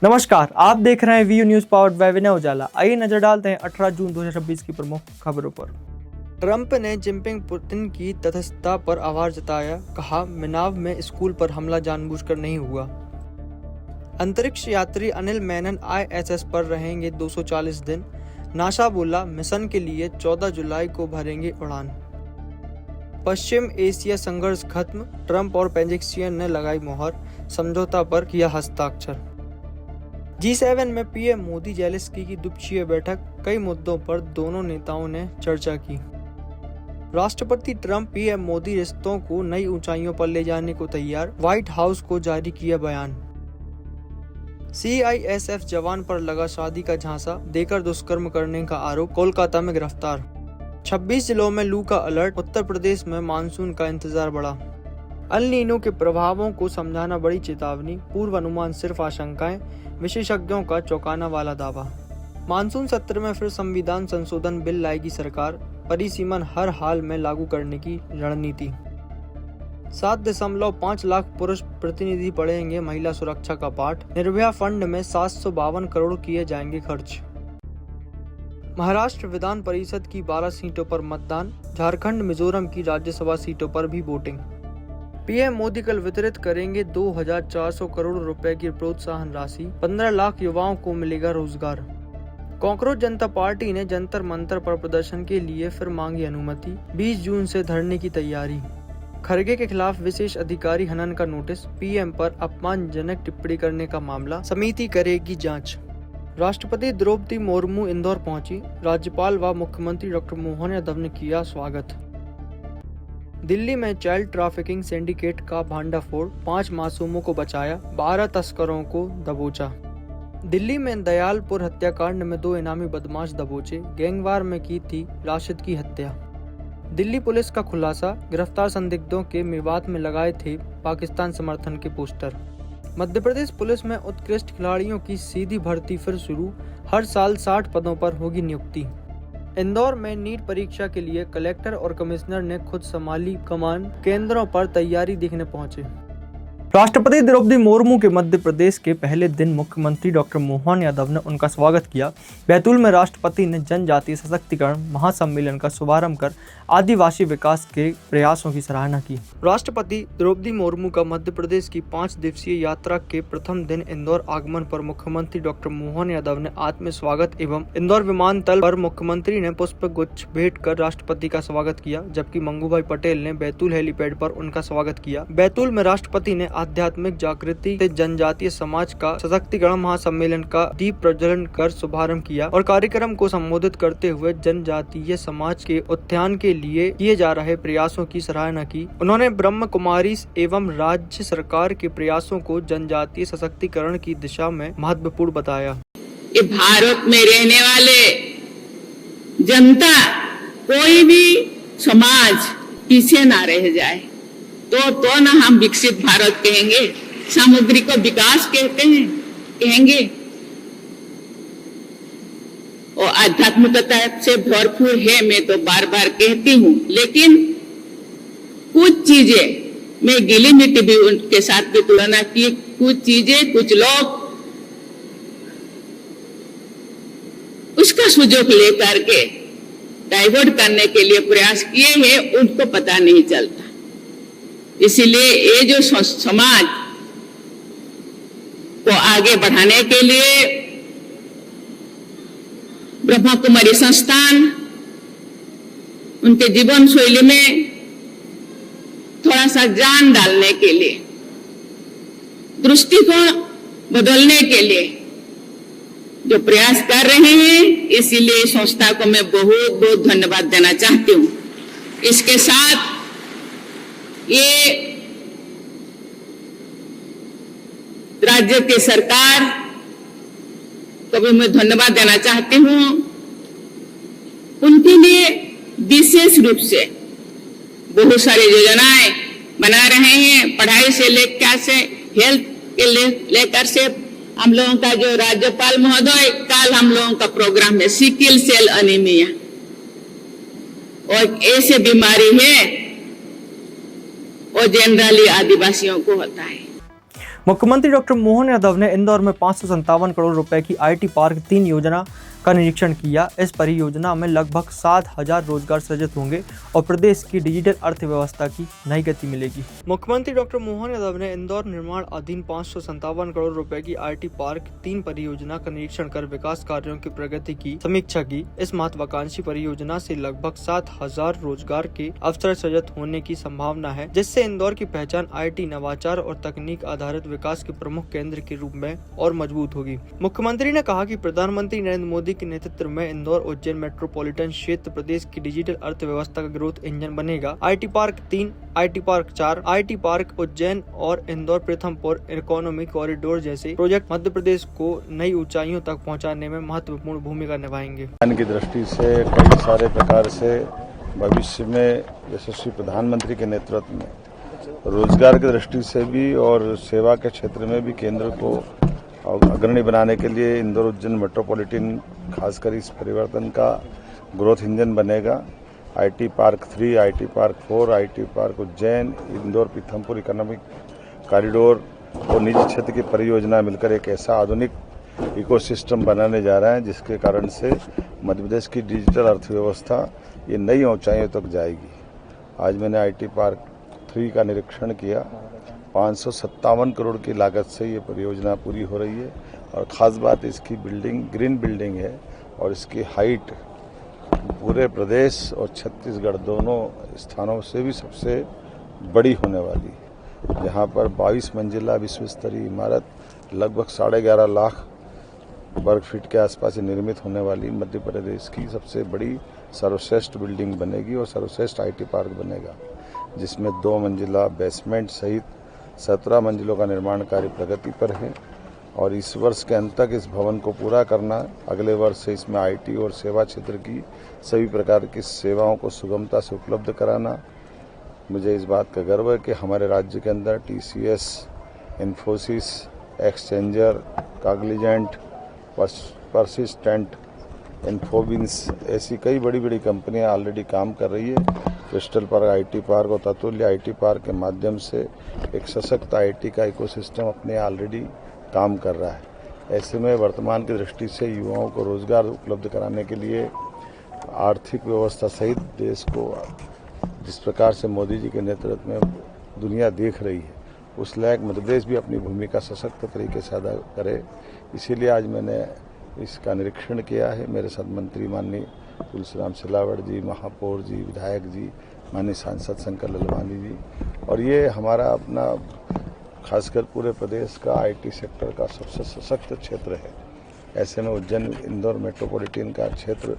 नमस्कार, आप देख रहे हैं वीयू न्यूज़ पावर्ड बाय विनय उजाला। आइए नजर डालते हैं 18 जून 2026 की प्रमुख खबरों पर। ट्रंप ने जिनपिंग पुतिन की तटस्थता पर आभार जताया, कहा मिनाव में स्कूल पर हमला जानबूझकर नहीं हुआ। अंतरिक्ष यात्री अनिल मेनन ISS पर रहेंगे 240 दिन। नासा बोला मिशन के लिए 14 जुलाई को भरेंगे उड़ान। पश्चिम एशिया संघर्ष खत्म, ट्रंप और पेजिंग ने लगाई मोहर, समझौता पर किया हस्ताक्षर। G7 में PM मोदी जेलेंस्की की द्विपक्षीय बैठक, कई मुद्दों पर दोनों नेताओं ने चर्चा की। राष्ट्रपति ट्रंप PM मोदी रिश्तों को नई ऊंचाइयों पर ले जाने को तैयार, व्हाइट हाउस को जारी किया बयान। CISF जवान पर लगा शादी का झांसा देकर दुष्कर्म करने का आरोप, कोलकाता में गिरफ्तार। 26 जिलों में लू का अलर्ट, उत्तर प्रदेश में मानसून का इंतजार बढ़ा। अल नीनो के प्रभावों को समझाना बड़ी चेतावनी, पूर्व अनुमान सिर्फ आशंकाएं, विशेषज्ञों का चौंकाना वाला दावा। मानसून सत्र में फिर संविधान संशोधन बिल लाएगी सरकार, परिसीमन हर हाल में लागू करने की रणनीति। 7.5 लाख पुरुष प्रतिनिधि पढ़ेंगे महिला सुरक्षा का पाठ, निर्भया फंड में 752 करोड़ किए जाएंगे खर्च। महाराष्ट्र विधान परिषद की 12 सीटों पर मतदान, झारखंड मिजोरम की राज्यसभा सीटों पर भी वोटिंग। PM मोदी कल वितरित करेंगे 2400 करोड़ रुपए की प्रोत्साहन राशि, 15 लाख युवाओं को मिलेगा रोजगार। कांग्रेस जनता पार्टी ने जंतर मंतर पर प्रदर्शन के लिए फिर मांगी अनुमति, 20 जून से धरने की तैयारी। खरगे के खिलाफ विशेष अधिकारी हनन का नोटिस, PM पर अपमानजनक टिप्पणी करने का मामला, समिति करेगी जांच। राष्ट्रपति द्रौपदी मुर्मू इंदौर पहुंची, राज्यपाल व मुख्यमंत्री डॉक्टर मोहन यादव ने किया स्वागत। दिल्ली में चाइल्ड ट्रैफिकिंग सिंडिकेट का भांडाफोड़, 5 मासूमों को बचाया, 12 तस्करों को दबोचा। दिल्ली में दयालपुर हत्याकांड में 2 इनामी बदमाश दबोचे, गैंगवार में की थी राशिद की हत्या। दिल्ली पुलिस का खुलासा, गिरफ्तार संदिग्धों के मेवात में लगाए थे पाकिस्तान समर्थन के पोस्टर। मध्य प्रदेश पुलिस में उत्कृष्ट खिलाड़ियों की सीधी भर्ती फिर शुरू, हर साल 60 पदों पर होगी नियुक्ति। इंदौर में नीट परीक्षा के लिए कलेक्टर और कमिश्नर ने खुद संभाली कमान, केंद्रों पर तैयारी देखने पहुंचे। राष्ट्रपति द्रौपदी मुर्मू के मध्य प्रदेश के पहले दिन मुख्यमंत्री डॉक्टर मोहन यादव ने उनका स्वागत किया। बैतूल में राष्ट्रपति ने जनजातीय सशक्तिकरण महासम्मेलन का शुभारंभ कर आदिवासी विकास के प्रयासों की सराहना की। राष्ट्रपति द्रौपदी मुर्मू का मध्य प्रदेश की 5 दिवसीय यात्रा के प्रथम दिन इंदौर आगमन पर मुख्यमंत्री डॉक्टर मोहन यादव ने आत्मीय स्वागत एवं इंदौर विमानतल पर मुख्यमंत्री ने पुष्प गुच्छ भेंट कर राष्ट्रपति का स्वागत किया, जबकि मंगूभाई पटेल ने बैतूल हेलीपैड पर उनका स्वागत किया। बैतूल में राष्ट्रपति ने आध्यात्मिक जागृति से जनजातीय समाज का सशक्तिकरण महासम्मेलन का दीप प्रज्वलन कर शुभारंभ किया और कार्यक्रम को संबोधित करते हुए जनजातीय समाज के उत्थान के लिए किए जा रहे प्रयासों की सराहना की। उन्होंने ब्रह्म कुमारी एवं राज्य सरकार के प्रयासों को जनजातीय सशक्तिकरण की दिशा में महत्वपूर्ण बताया। ये भारत में रहने वाले जनता, कोई भी समाज पीछे ना रह जाए, तो ना हम विकसित भारत कहेंगे, सामुद्रिक विकास कहेंगे और आध्यात्मिकता से भरपूर है। मैं तो बार बार कहती हूँ, लेकिन कुछ चीजें मैं गीली मिट्टी भी उनके साथ भी तुलना की, कुछ चीजें कुछ लोग उसका सुजोग लेकर के डाइवर्ट करने के लिए प्रयास किए हैं, उनको पता नहीं चलता। इसीलिए ये जो समाज को आगे बढ़ाने के लिए ब्रह्मा कुमारी संस्थान उनके जीवन शैली में थोड़ा सा जान डालने के लिए, दृष्टिकोण बदलने के लिए जो प्रयास कर रहे हैं, इसीलिए संस्था को मैं बहुत बहुत धन्यवाद देना चाहती हूँ। इसके साथ ये राज्य की सरकार को भी मैं धन्यवाद देना चाहती हूँ। उनके लिए विशेष रूप से बहुत सारी योजनाएं बना रहे हैं, पढ़ाई से लेकर से हेल्थ के लेकर से। हम लोगों का जो राज्यपाल महोदय, कल हम लोगों का प्रोग्राम है सिकल सेल एनीमिया, और ऐसे बीमारी है और जनरली आदिवासियों को होता है। मुख्यमंत्री डॉक्टर मोहन यादव ने इंदौर में 557 करोड़ रुपए की IT पार्क 3 योजना का निरीक्षण किया। इस परियोजना में लगभग 7,000 रोजगार सृजित होंगे और प्रदेश की डिजिटल अर्थव्यवस्था की नई गति मिलेगी। मुख्यमंत्री डॉक्टर मोहन यादव ने इंदौर निर्माण अधीन 557 करोड़ रुपए की IT पार्क 3 परियोजना का निरीक्षण कर विकास कार्यों की प्रगति की समीक्षा की। इस महत्वाकांक्षी परियोजना से लगभग 7,000 रोजगार के अवसर सृजित होने की संभावना है, जिससे इंदौर की पहचान IT, नवाचार और तकनीक आधारित विकास के प्रमुख केंद्र के रूप में और मजबूत होगी। मुख्यमंत्री ने कहा कि प्रधानमंत्री नरेंद्र मोदी के नेतृत्व में इंदौर उज्जैन मेट्रोपॉलिटन क्षेत्र प्रदेश की डिजिटल अर्थव्यवस्था का ग्रोथ इंजन बनेगा। IT park 3, IT park 4, IT park Ujjain और इंदौर प्रथमपुर इकोनॉमिक कॉरिडोर जैसे प्रोजेक्ट मध्य प्रदेश को नई ऊंचाइयों तक पहुंचाने में महत्वपूर्ण भूमिका निभाएंगे। की दृष्टि से कई सारे प्रकार से भविष्य में यशस्वी प्रधानमंत्री के नेतृत्व में रोजगार की दृष्टि से भी और सेवा के क्षेत्र में भी केंद्र को अग्रणी बनाने के लिए इंदौर उज्जैन मेट्रोपॉलिटन खासकर इस परिवर्तन का ग्रोथ इंजन बनेगा। IT park 3, IT park 4, IT park Ujjain, Indore Pithampur economic corridor और निजी क्षेत्र की परियोजना मिलकर एक ऐसा आधुनिक इकोसिस्टम बनाने जा रहे हैं जिसके कारण से मध्य प्रदेश की डिजिटल अर्थव्यवस्था ये नई ऊंचाइयों तक जाएगी। आज मैंने IT पार्क 3 का निरीक्षण किया। 557 करोड़ की लागत से ये परियोजना पूरी हो रही है और ख़ास बात इसकी बिल्डिंग ग्रीन बिल्डिंग है और इसकी हाइट पूरे प्रदेश और छत्तीसगढ़ दोनों स्थानों से भी सबसे बड़ी होने वाली है, जहाँ पर 22 मंजिला विश्व स्तरीय इमारत लगभग 11.5 लाख वर्ग फीट के आसपास निर्मित होने वाली मध्य प्रदेश की सबसे बड़ी सर्वश्रेष्ठ बिल्डिंग बनेगी और सर्वश्रेष्ठ IT पार्क बनेगा, जिसमें 2 मंजिला बेसमेंट सहित 17 मंजिलों का निर्माण कार्य प्रगति पर है और इस वर्ष के अंत तक इस भवन को पूरा करना, अगले वर्ष से इसमें IT और सेवा क्षेत्र की सभी प्रकार की सेवाओं को सुगमता से उपलब्ध कराना। मुझे इस बात का गर्व है कि हमारे राज्य के अंदर TCS, इन्फोसिस, एक्सचेंजर, काग्निजेंट, परसिस्टेंट, इन्फोबिन्स ऐसी कई बड़ी बड़ी कंपनियां ऑलरेडी काम कर रही है। क्रिस्टल पार्क, IT पार्क और ततुल्य IT पार्क के माध्यम से एक सशक्त IT का इकोसिस्टम अपने ऑलरेडी काम कर रहा है। ऐसे में वर्तमान की दृष्टि से युवाओं को रोजगार उपलब्ध कराने के लिए आर्थिक व्यवस्था सहित देश को जिस प्रकार से मोदी जी के नेतृत्व में दुनिया देख रही है, उस लायक मध्य प्रदेश भी अपनी भूमिका सशक्त तरीके से अदा करे। इसीलिए आज मैंने इसका निरीक्षण किया है। मेरे साथ मंत्री माननीय तुलसीराम सिलावट जी, महापौर जी, विधायक जी, माननीय सांसद शंकर ललवानी जी, और ये हमारा अपना खासकर पूरे प्रदेश का IT सेक्टर का सबसे सशक्त क्षेत्र है। ऐसे में उज्जैन इंदौर मेट्रोपॉलिटन का क्षेत्र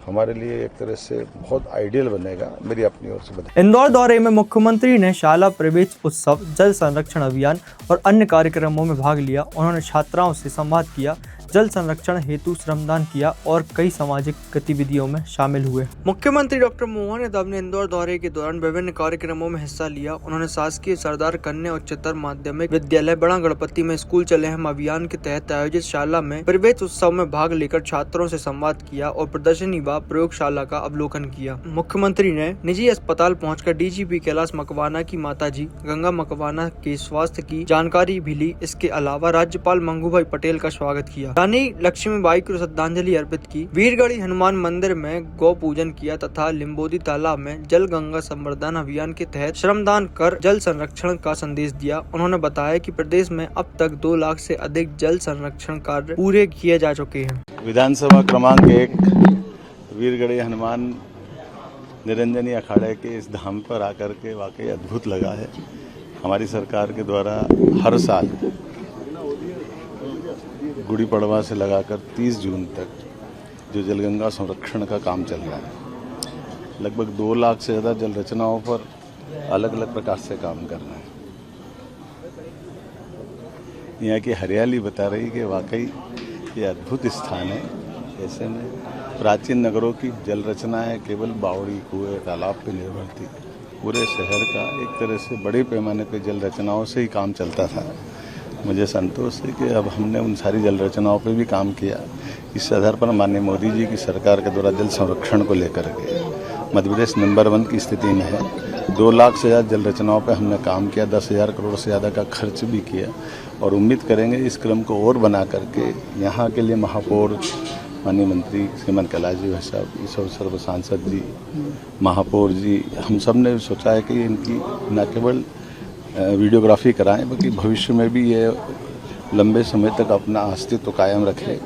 हमारे लिए एक तरह से बहुत आइडियल बनेगा। मेरी अपनी ओर से बता। इंदौर दौरे में मुख्यमंत्री ने शाला प्रवेश उत्सव, जल संरक्षण अभियान और अन्य कार्यक्रमों में भाग लिया। उन्होंने छात्राओं से संवाद किया, जल संरक्षण हेतु श्रमदान किया और कई सामाजिक गतिविधियों में शामिल हुए। मुख्यमंत्री डॉक्टर मोहन यादव ने इंदौर दौरे के दौरान विभिन्न कार्यक्रमों में हिस्सा लिया। उन्होंने शासकीय सरदार कन्या उच्चतर माध्यमिक विद्यालय बड़ा गणपति में स्कूल चले हम अभियान के तहत आयोजित शाला में प्रवेश उत्सव में भाग लेकर छात्रों से संवाद किया और प्रदर्शनी व प्रयोगशाला का अवलोकन किया। मुख्यमंत्री ने निजी अस्पताल पहुँचकर DGP कैलाश मकवाना की माताजी गंगा मकवाना के स्वास्थ्य की जानकारी भी ली। इसके अलावा राज्यपाल मंगूभाई पटेल का स्वागत किया। रानी लक्ष्मीबाई को श्रद्धांजलि अर्पित की। वीरगढ़ी हनुमान मंदिर में गौ पूजन किया तथा लिम्बोदी तालाब में जल गंगा संवर्धन अभियान के तहत श्रमदान कर जल संरक्षण का संदेश दिया। उन्होंने बताया कि प्रदेश में अब तक 2 लाख से अधिक जल संरक्षण कार्य पूरे किए जा चुके हैं। विधानसभा क्रमांक 1 वीरगढ़ी हनुमान निरंजनी अखाड़े के इस धाम पर आकर के वाकई अद्भुत लगा है। हमारी सरकार के द्वारा हर साल गुड़ी पड़वा से लगाकर 30 जून तक जो जलगंगा संरक्षण का काम चल रहा है, लगभग 2 लाख से ज़्यादा जल रचनाओं पर अलग अलग प्रकार से काम कर रहे हैं। यहाँ की हरियाली बता रही कि वाकई ये अद्भुत स्थान है। ऐसे में प्राचीन नगरों की जल रचना है केवल बावड़ी, कुएं, तालाब पर निर्भर थी। पूरे शहर का एक तरह से बड़े पैमाने पर जल रचनाओं से ही काम चलता था। मुझे संतोष है कि अब हमने उन सारी जल रचनाओं पर भी काम किया। इस आधार पर माननीय मोदी जी की सरकार के द्वारा जल संरक्षण को लेकर के मध्य प्रदेश नंबर 1 की स्थिति में है। 2 लाख से ज़्यादा जल रचनाओं पर हमने काम किया, 10,000 करोड़ से ज़्यादा का खर्च भी किया और उम्मीद करेंगे इस क्रम को और बना करके यहाँ के लिए महापौर माननीय मंत्री श्रीमान कैलाश जी भाई साहब, इस अवसर पर सांसद जी, महापौर जी, हम सब ने सोचा है कि इनकी न केवल वीडियोग्राफी कराएं बल्कि भविष्य में भी ये लंबे समय तक अपना अस्तित्व कायम रखे।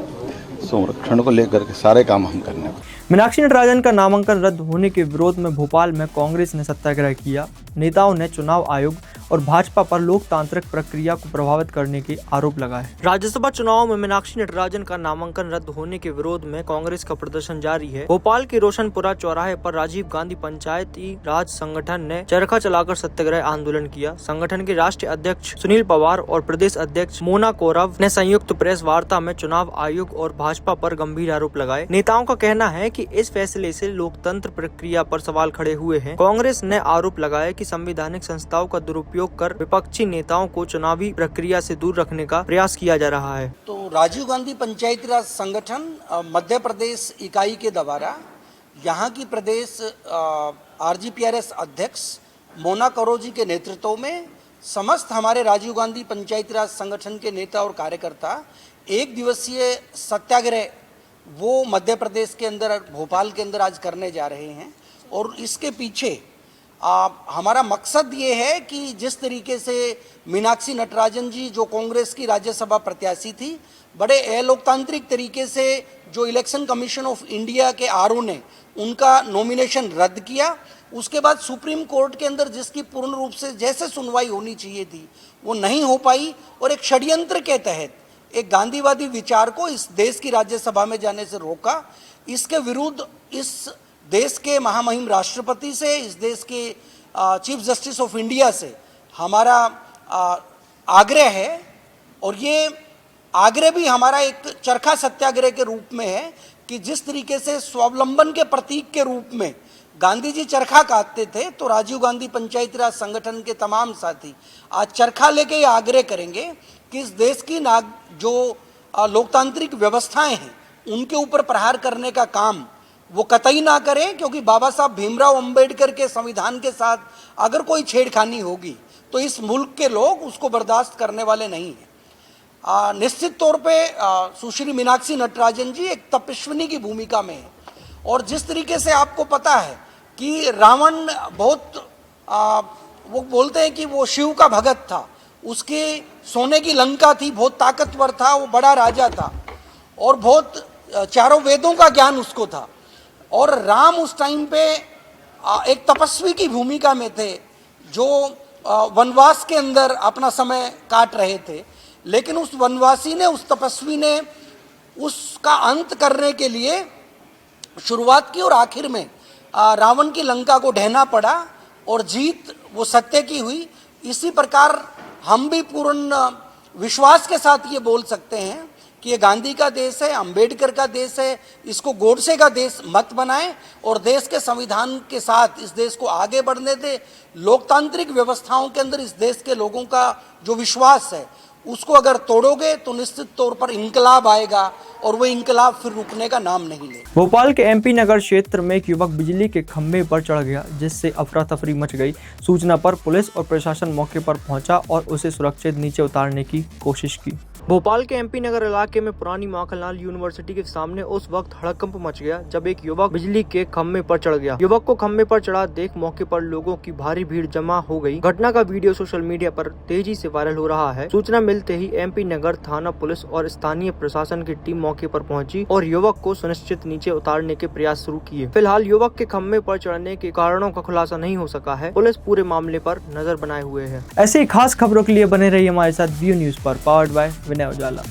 संरक्षण को लेकर के सारे काम हम करने को। मीनाक्षी नटराजन का नामांकन रद्द होने के विरोध में भोपाल में कांग्रेस ने सत्याग्रह किया। नेताओं ने चुनाव आयोग और भाजपा पर लोकतांत्रिक प्रक्रिया को प्रभावित करने के आरोप लगाए। राज्यसभा चुनाव में मीनाक्षी नटराजन का नामांकन रद्द होने के विरोध में कांग्रेस का प्रदर्शन जारी है। भोपाल के रोशनपुरा चौराहे पर राजीव गांधी पंचायती राज संगठन ने चरखा चलाकर सत्याग्रह आंदोलन किया। संगठन के राष्ट्रीय अध्यक्ष सुनील पवार और प्रदेश अध्यक्ष मोना कौरव ने संयुक्त प्रेस वार्ता में चुनाव आयोग और भाजपा पर गंभीर आरोप लगाए। नेताओं का कहना है कि इस फैसले से लोकतंत्र प्रक्रिया पर सवाल खड़े हुए हैं। कांग्रेस ने आरोप लगाया कि संवैधानिक संस्थाओं का दुरुपयोग कर विपक्षी नेताओं को चुनावी प्रक्रिया से दूर रखने का प्रयास किया जा रहा है। तो राजीव गांधी पंचायती राज संगठन मध्य प्रदेश इकाई के द्वारा यहाँ की प्रदेश RGPRS अध्यक्ष मोना कौरव जी के नेतृत्व में समस्त हमारे राजीव गांधी पंचायती राज संगठन के नेता और कार्यकर्ता 1 दिवसीय सत्याग्रह वो मध्य प्रदेश के अंदर, भोपाल के अंदर आज करने जा रहे हैं। और इसके पीछे हमारा मकसद ये है कि जिस तरीके से मीनाक्षी नटराजन जी जो कांग्रेस की राज्यसभा प्रत्याशी थी, बड़े अलोकतांत्रिक तरीके से जो इलेक्शन कमीशन ऑफ इंडिया के RO ने उनका नॉमिनेशन रद्द किया, उसके बाद सुप्रीम कोर्ट के अंदर जिसकी पूर्ण रूप से जैसे सुनवाई होनी चाहिए थी वो नहीं हो पाई और एक षड्यंत्र के तहत एक गांधीवादी विचार को इस देश की राज्यसभा में जाने से रोका। इसके विरुद्ध इस देश के महामहिम राष्ट्रपति से, इस देश के चीफ जस्टिस ऑफ इंडिया से हमारा आग्रह है और ये आग्रह भी हमारा एक चरखा सत्याग्रह के रूप में है कि जिस तरीके से स्वावलंबन के प्रतीक के रूप में गांधी जी चरखा काटते थे, तो राजीव गांधी पंचायती राज संगठन के तमाम साथी आज चरखा लेके आग्रह करेंगे कि इस देश की जो लोकतांत्रिक व्यवस्थाएं हैं उनके ऊपर प्रहार करने का काम वो कतई ना करें, क्योंकि बाबा साहब भीमराव अंबेडकर के संविधान के साथ अगर कोई छेड़खानी होगी तो इस मुल्क के लोग उसको बर्दाश्त करने वाले नहीं हैं। निश्चित तौर पे सुश्री मीनाक्षी नटराजन जी एक तपस्विनी की भूमिका में है और जिस तरीके से आपको पता है कि रावण बहुत वो बोलते हैं कि वो शिव का भगत था, उसके सोने की लंका थी, बहुत ताकतवर था, वो बड़ा राजा था और बहुत चारों वेदों का ज्ञान उसको था। और राम उस टाइम पे एक तपस्वी की भूमिका में थे जो वनवास के अंदर अपना समय काट रहे थे, लेकिन उस वनवासी ने, उस तपस्वी ने उसका अंत करने के लिए शुरुआत की और आखिर में रावण की लंका को ढहना पड़ा और जीत वो सत्य की हुई। इसी प्रकार हम भी पूर्ण विश्वास के साथ ये बोल सकते हैं कि ये गांधी का देश है, अंबेडकर का देश है, इसको गोडसे का देश मत बनाएं और देश के संविधान के साथ इस देश को आगे बढ़ने दें। लोकतांत्रिक व्यवस्थाओं के अंदर इस देश के लोगों का जो विश्वास है उसको अगर तोड़ोगे तो निश्चित तौर पर इंकलाब आएगा और वो इंकलाब फिर रुकने का नाम नहीं लेगा। भोपाल के MP नगर क्षेत्र में एक युवक बिजली के खंभे पर चढ़ गया, जिससे अफरा तफरी मच गई। सूचना पर पुलिस और प्रशासन मौके पर पहुंचा और उसे सुरक्षित नीचे उतारने की कोशिश की। भोपाल के MP नगर इलाके में पुरानी माखनलाल यूनिवर्सिटी के सामने उस वक्त हड़कंप मच गया जब एक युवक बिजली के खंभे पर चढ़ गया। युवक को खंभे पर चढ़ा देख मौके पर लोगों की भारी भीड़ जमा हो गई। घटना का वीडियो सोशल मीडिया पर तेजी से वायरल हो रहा है। सूचना मिलते ही MP नगर थाना पुलिस और स्थानीय प्रशासन की टीम मौके पर पहुंची और युवक को सुनिश्चित नीचे उतारने के प्रयास शुरू किए। फिलहाल युवक के खंभे पर चढ़ने के कारणों का खुलासा नहीं हो सका है। पुलिस पूरे मामले पर नजर बनाए हुए है। ऐसे ही खास खबरों के लिए बने रहिए हमारे साथ व्यू न्यूज पर, पावर्ड बाय विनय उजाला।